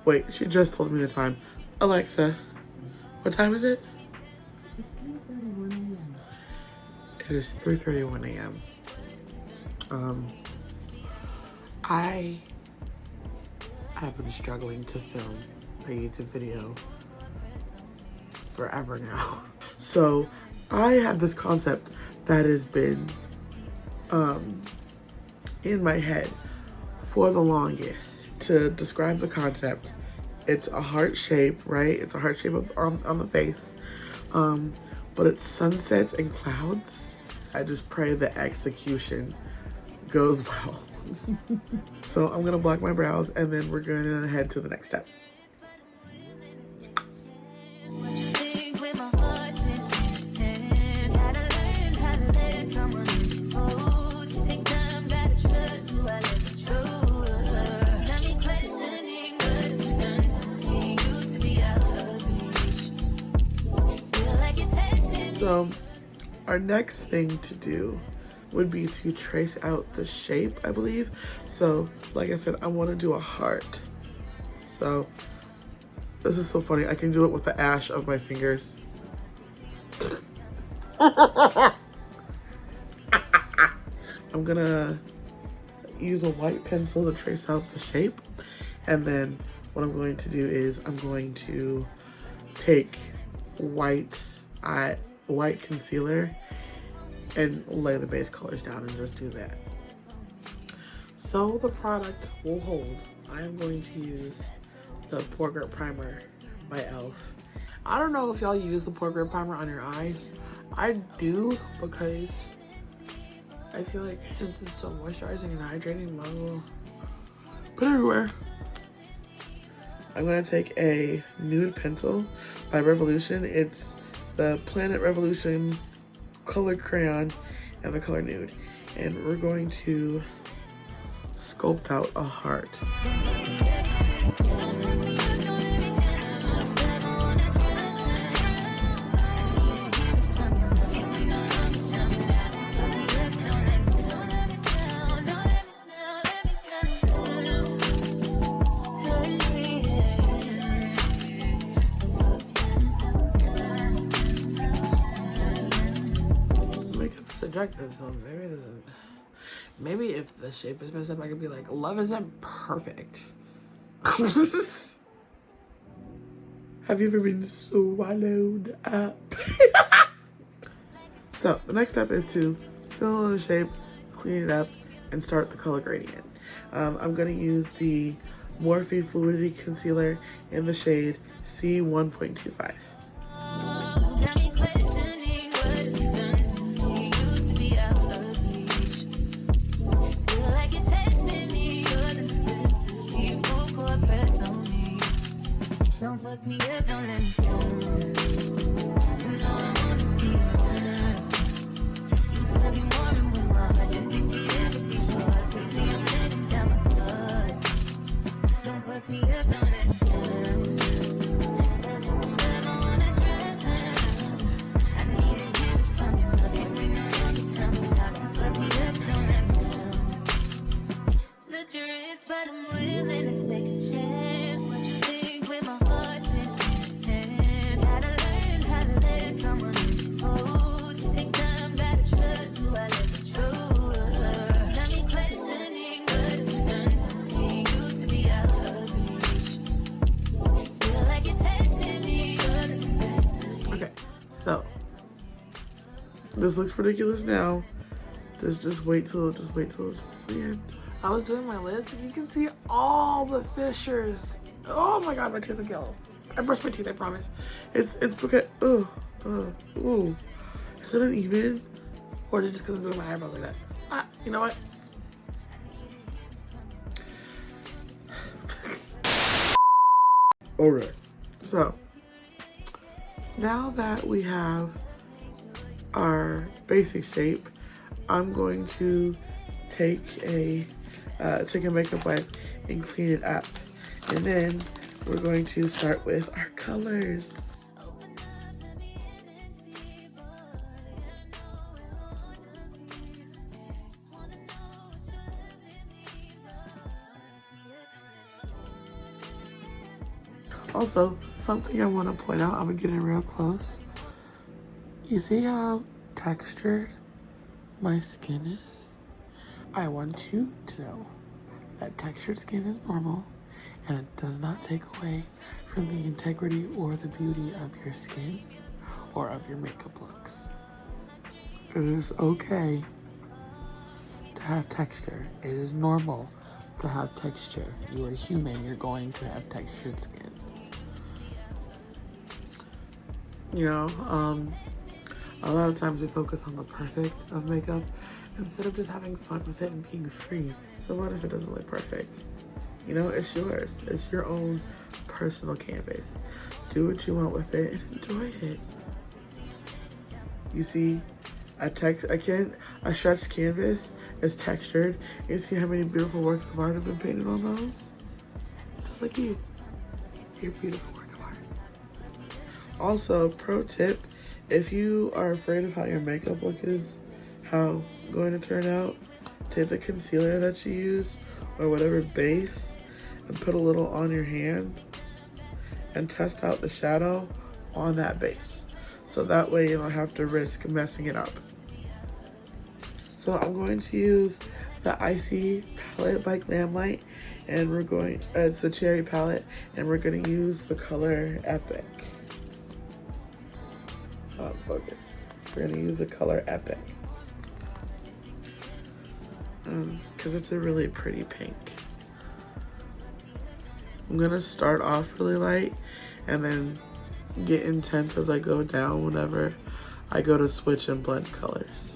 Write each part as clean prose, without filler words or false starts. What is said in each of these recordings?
Wait, she just told me the time. Alexa, what time is it? It's 3:31 a.m. It is 3:31 a.m. I have been struggling to film a YouTube video forever now. So I have this concept that has been in my head for the longest. To describe the concept, it's a heart shape, right? It's a heart shape on the face, but it's sunsets and clouds. I just pray the execution goes well. So I'm gonna block my brows and then we're gonna head to the next step. So our next thing to do would be to trace out the shape, I believe. So like I said, I want to do a heart. So this is so funny. I can do it with the ash of my fingers. I'm gonna use a white pencil to trace out the shape. And then what I'm going to do is I'm going to take white concealer and lay the base colors down and just do that. So the product will hold. I am going to use the Pore Grip Primer by e.l.f. I don't know if y'all use the Pore Grip Primer on your eyes. I do, because I feel like since it's so moisturizing and hydrating, might as well put it everywhere. I'm gonna take a nude pencil by Revolution. It's the Planet Revolution colored crayon and the color nude. And we're going to sculpt out a heart. Subjective, so maybe it doesn't. Maybe if the shape is messed up, I could be like, love isn't perfect. Have you ever been swallowed up? So the next step is to fill in the shape, clean it up, and start the color gradient. I'm gonna use the Morphe Fluidity Concealer in the shade C1.25. Don't fuck me up, don't let me down. You know I wanna be around. You talking more than with my heart. Just think the empathy so I could see I'm letting down my guard. Don't fuck me up, don't let me down. Cause if it's love, I wanna drown. I need to hear it from you, love you. We know you can tell me how. Don't fuck me up, don't let me down. Such a risk, but I'm willing to take a chance. What you think with my heart in hand? Gotta learn how to let someone hold. Take time, gotta trust who I let control. Got me questioning what you've done to me. Used to be out of reach. Feel like you're testing me. Okay, so this looks ridiculous now. Just wait till it's the end. I was doing my lips, and you can see all the fissures. Oh my god, my teeth are yellow. I brushed my teeth, I promise. It's because, ooh. Is it uneven? Or is it just because I'm doing my eyebrows like that? Ah, you know what? Alright, so now that we have our basic shape, I'm going to take a makeup wipe and clean it up. And then we're going to start with our colors. Also, something I want to point out, I'm gonna get in real close. You see how textured my skin is? I want you to know that textured skin is normal and it does not take away from the integrity or the beauty of your skin or of your makeup looks. It is okay to have texture. It is normal to have texture. You are human, you're going to have textured skin. You know, a lot of times we focus on the perfect of makeup instead of just having fun with it and being free. So what if it doesn't look perfect? You know, it's yours. It's your own personal canvas. Do what you want with it and enjoy it. You see, a stretched canvas is textured. You see how many beautiful works of art have been painted on those? Just like you. You're a beautiful work of art. Also, pro tip, if you are afraid of how your makeup look is, how going to turn out, take the concealer that you use or whatever base and put a little on your hand and test out the shadow on that base. So that way you don't have to risk messing it up. So I'm going to use the ICEE palette by Glamlite, and we're going, it's the cherry palette, and we're going to use the color Epic. Focus. We're going to use the color Epic. Because it's a really pretty pink. I'm going to start off really light and then get intense as I go down whenever I go to switch and blend colors.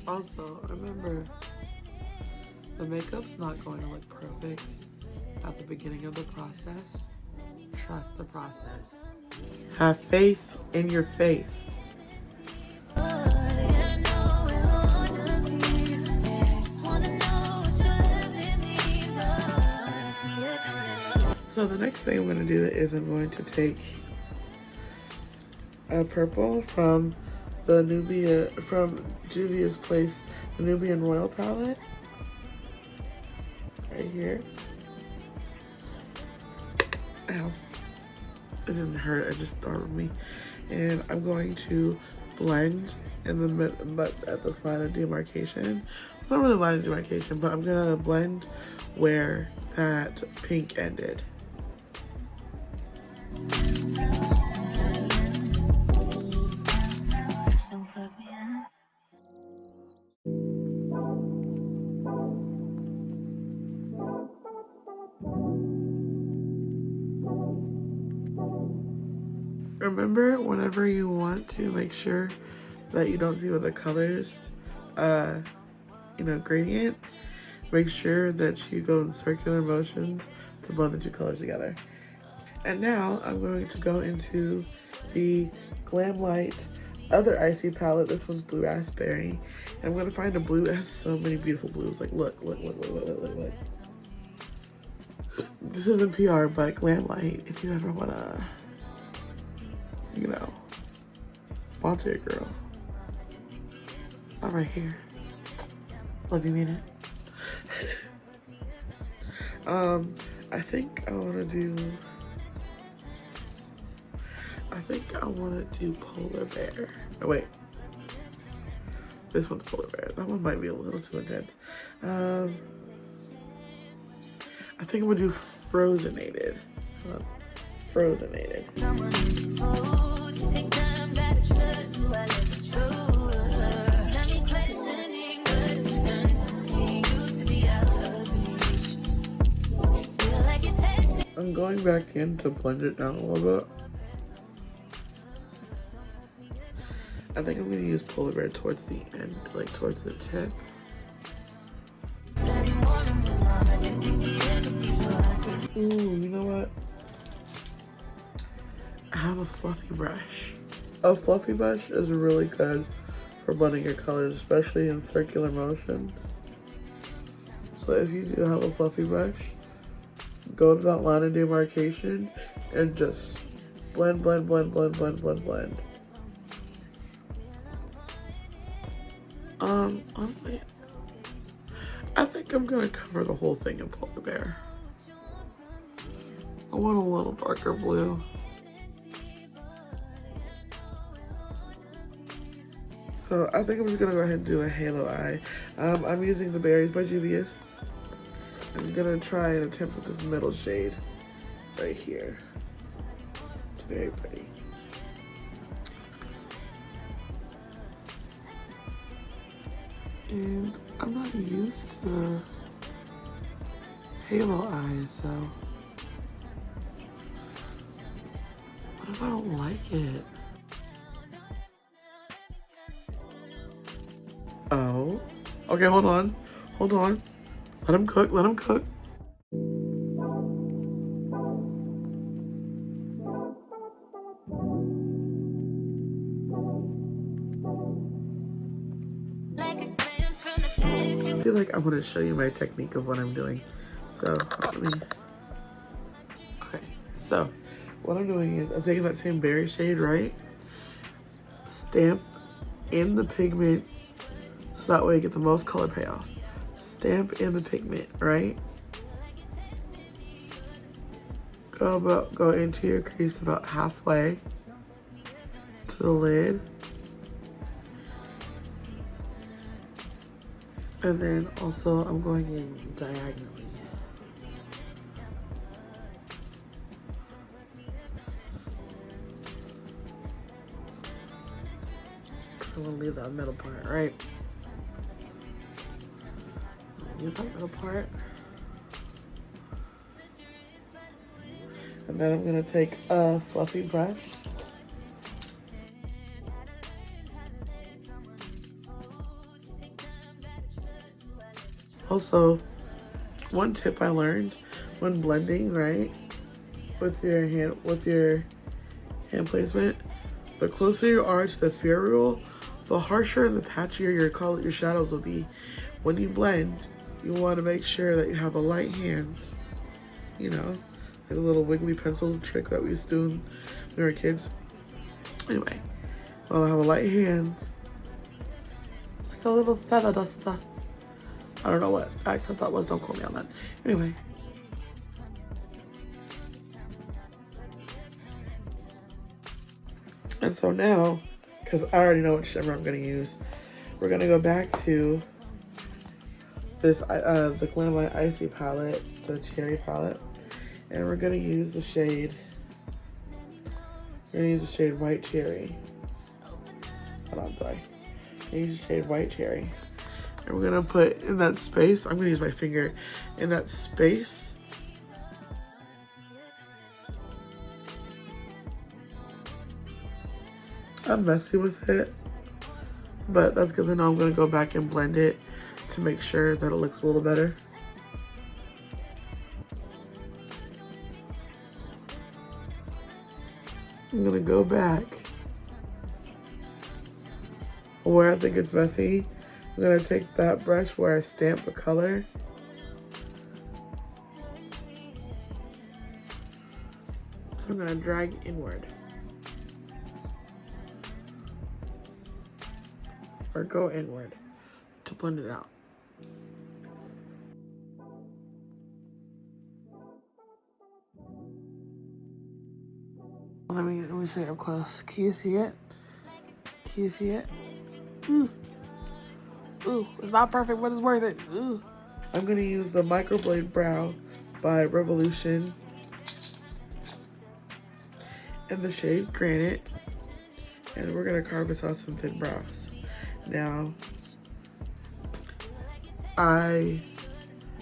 Also, remember, the makeup's not going to look perfect at the beginning of the process. Trust the process. Have faith in your face. So the next thing I'm going to do is I'm going to take a purple from the Juvia's Place, the Nubian Royal palette, right here. Ow. It didn't hurt, it just startled me. And I'm going to blend in the mid, but at this line of demarcation. It's not really a line of demarcation, but I'm gonna blend where that pink ended. Remember, whenever you want to make sure that you don't see what the colors, gradient, make sure that you go in circular motions to blend the two colors together. And now I'm going to go into the Glamlite other ICEE palette. This one's Blue Raspberry. And I'm going to find a blue that has so many beautiful blues. Like, look. This isn't PR, but Glamlite, if you ever want to, sponsor your girl. I'm right here. Love you, mean it. I think I want to do Polar Bear. Oh, wait. This one's Polar Bear. That one might be a little too intense. I think I'm going to do Frozenated. Frozenated. I'm going back in to blend it down a little bit. I think I'm going to use Polar Bear towards the end, like towards the tip. Ooh, you know what? I have a fluffy brush. A fluffy brush is really good for blending your colors, especially in circular motions. So if you do have a fluffy brush, go to that line of demarcation and just blend. Honestly, I think I'm gonna cover the whole thing in Polar Bear. I want a little darker blue. So I think I'm just gonna go ahead and do a halo eye. I'm using the Berries by Juvia's. I'm gonna try and attempt with this middle shade right here. It's very pretty. And I'm not used to halo eyes, so what if I don't like it? Oh, okay, hold on. Hold on. Let him cook, let him cook. I feel like I want to show you my technique of what I'm doing. So, let me... Okay, so what I'm doing is I'm taking that same berry shade, right? Stamp in the pigment so that way I get the most color payoff. Stamp in the pigment, right? Go into your crease about halfway to the lid. And then also I'm going in diagonally. So I'm gonna leave that middle part, right? Leave that middle part. And then I'm gonna take a fluffy brush. Also, one tip I learned when blending, right, with your hand placement, the closer you are to the ferrule, the harsher and the patchier your shadows will be. When you blend, you want to make sure that you have a light hand, you know, like a little wiggly pencil trick that we used to do when we were kids. Anyway, well, I have a light hand, like a little feather duster. I don't know what accent that was, don't quote me on that. Anyway. And so now, because I already know what shimmer I'm gonna use, we're gonna go back to this, the Glamlite ICEE palette, the cherry palette, and we're gonna use the shade, White Cherry. Hold on, sorry. Use the shade White Cherry. And we're gonna put in that space, I'm gonna use my finger, in that space. I'm messy with it, but that's because I know I'm gonna go back and blend it to make sure that it looks a little better. I'm gonna go back where I think it's messy. I'm gonna take that brush where I stamp the color. So I'm gonna drag inward. Or go inward to blend it out. Let me show you up close. Can you see it? Can you see it? Ooh. Ooh, it's not perfect, but it's worth it. Ooh. I'm gonna use the Microblade Brow by Revolution in the shade Granite, and we're gonna carve us out some thin brows. Now, I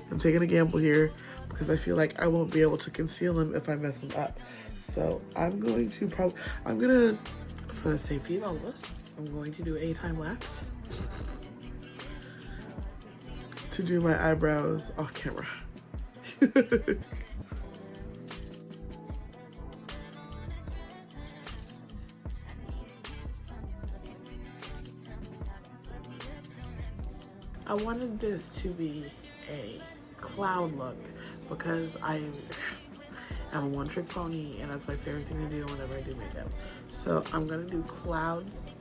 am taking a gamble here because I feel like I won't be able to conceal them if I mess them up. So I'm going to for the safety of all of us, I'm going to do a time lapse to do my eyebrows off camera. I wanted this to be a cloud look because I'm a one-trick pony and that's my favorite thing to do whenever I do makeup. So I'm gonna do clouds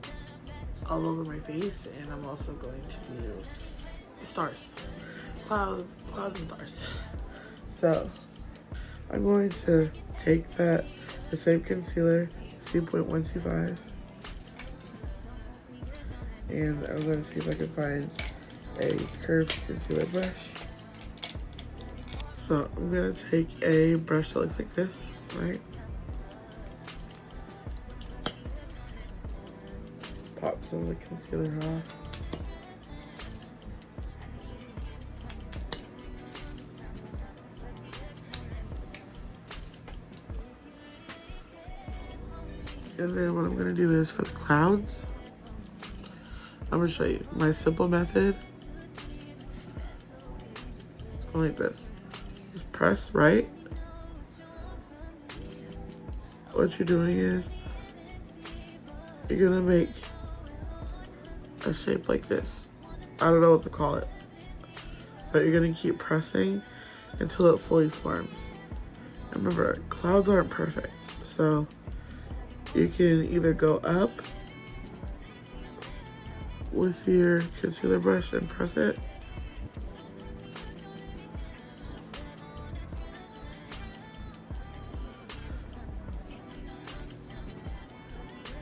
all over my face, and I'm also going to do stars, clouds and stars. So I'm going to take the same concealer, C.125, and I'm going to see if I can find a curved concealer brush. So I'm going to take a brush that looks like this, right? Pop some of the concealer off. And then what I'm gonna do is for the clouds, I'm gonna show you my simple method. It's going like this. Just press right. What you're doing is you're gonna make a shape like this. I don't know what to call it, but you're gonna keep pressing until it fully forms. Remember, clouds aren't perfect, so you can either go up with your concealer brush and press it,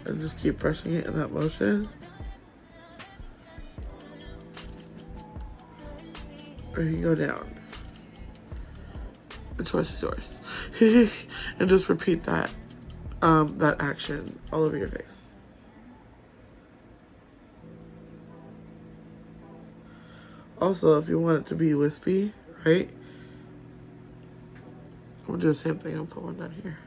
and just keep brushing it in that motion, or you can go down. The choice is yours. And just repeat that that action all over your face. Also, if you want it to be wispy, right? I'm gonna do the same thing. I'll put one down here.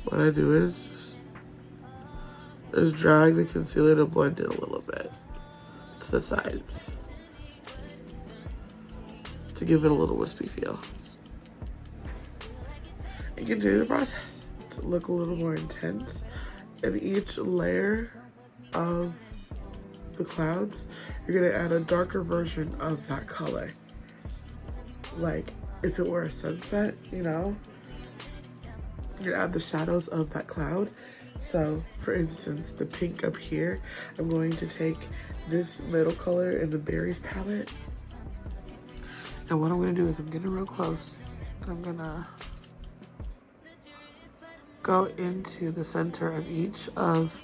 What I do is just drag the concealer to blend in a little bit to the sides to give it a little wispy feel. And continue the process to look a little more intense. In each layer of the clouds, you're gonna add a darker version of that color. Like if it were a sunset, you know, you add the shadows of that cloud. So for instance, the pink up here, I'm going to take this middle color in the Berries palette. And what I'm gonna do is I'm getting real close. And I'm gonna go into the center of each of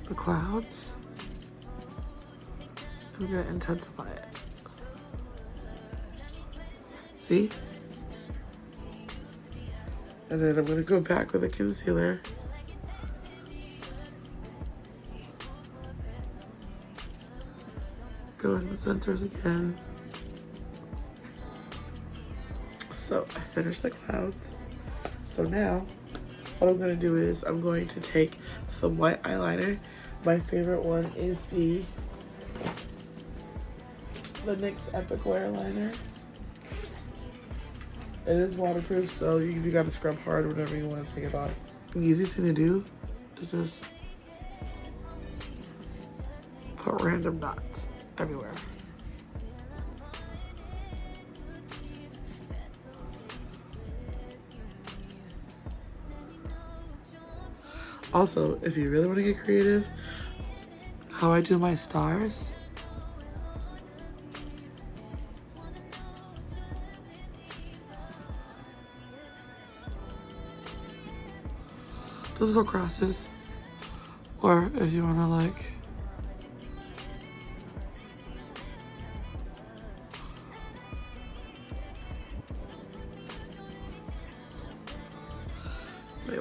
the clouds. I'm gonna intensify it. See? And then I'm gonna go back with a concealer. Go in the centers again. So I finished the clouds. So now what I'm gonna do is I'm going to take some white eyeliner. My favorite one is the NYX Epic Wear liner. It is waterproof, so you gotta scrub hard whenever you want to take it off. The easiest thing to do is just put random dots everywhere. Also, if you really want to get creative, how I do my stars, those little crosses, or if you want to like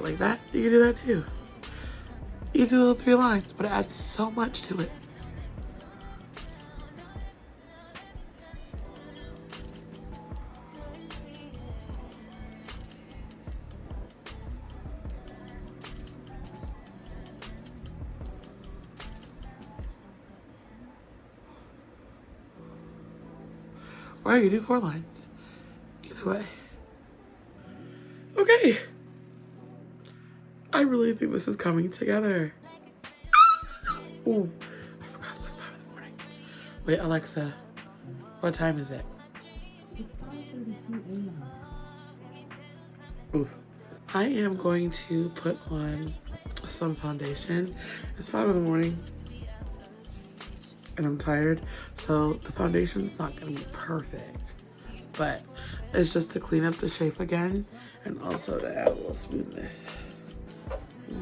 like that, you can do that too. Easy little 3 lines, but it adds so much to it. Or you do 4 lines. Either way. Okay. I really think this is coming together. Ooh, I forgot it's like 5 in the morning. Wait, Alexa, what time is it? It's 5:32 a.m. Oof. I am going to put on some foundation. It's 5 in the morning and I'm tired, so the foundation's not gonna be perfect, but it's just to clean up the shape again and also to add a little smoothness. Yeah.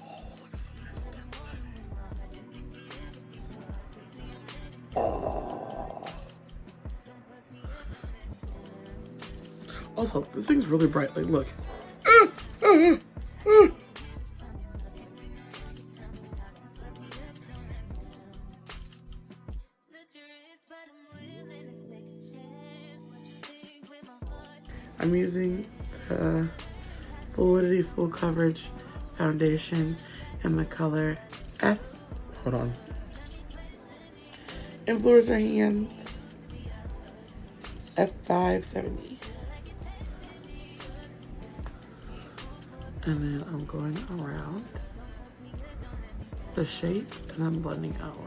Oh, looks so nice with that lighting. Oh. Also, this thing's really bright. Like, look. I'm using the Fluidity Full Coverage Foundation in the color F. Hold on. Influencer Hands F570. And then I'm going around the shape and I'm blending outward.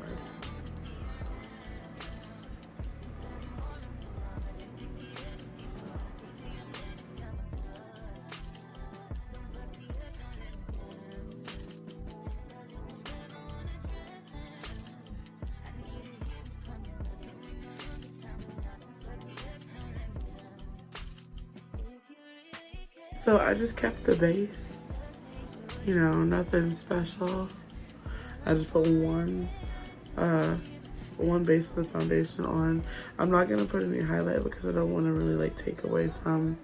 So I just kept the base, you know, nothing special. I just put one base of the foundation on. I'm not gonna put any highlight because I don't want to really like take away from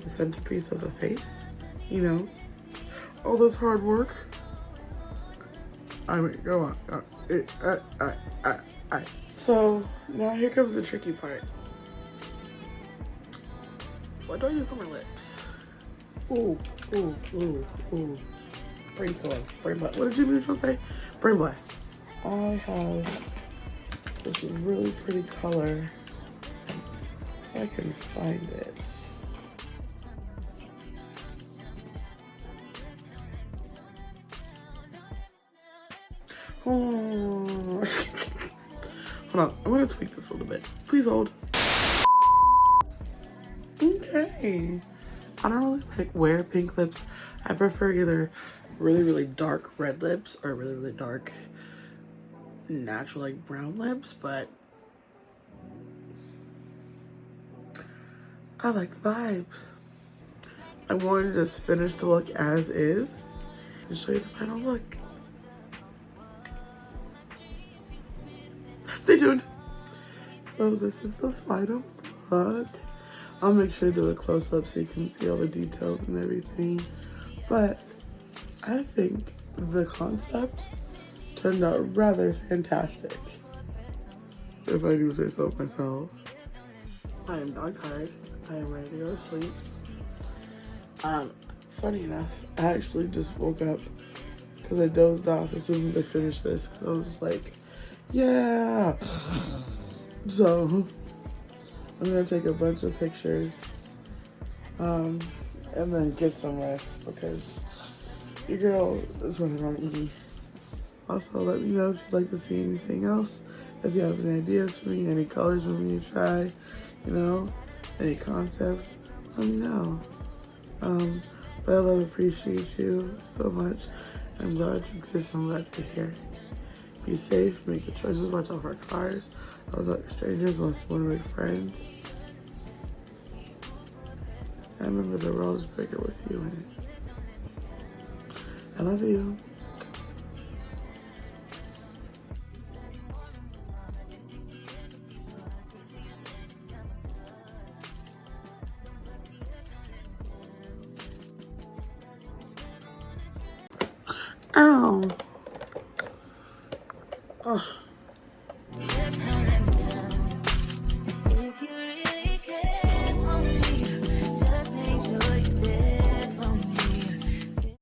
the centerpiece of the face, you know. All this hard work. I mean, go on. So now here comes the tricky part. What do I do for my lips? Ooh. Brainstorm. Brain blast. What did Jimmy Neutron say? Brain blast. I have this really pretty color. If I can find it. Oh. Hold on. I'm gonna tweak this a little bit. Please hold. Okay. I don't really like wear pink lips. I prefer either really dark red lips or really dark natural like brown lips, but I like the vibes. I'm going to just finish the look as is and show you the final look. Stay tuned. So this is the final look. I'll make sure to do a close-up so you can see all the details and everything. But I think the concept turned out rather fantastic, if I do say so myself. I am not tired. I am ready to go to sleep. Funny enough, I actually just woke up because I dozed off as soon as I finished this because I was just like, yeah. So I'm gonna take a bunch of pictures and then get some rest because your girl is running on E. Also, let me know if you'd like to see anything else. If you have any ideas for me, any colors for me to try, you know, any concepts, let me know. But I love, appreciate you so much. I'm glad you exist. I'm glad you're here. Be safe, make good choices, watch out for cars. Don't talk to strangers unless you want to make friends. And remember, the world is bigger with you in it. I love you. Ow. Oh.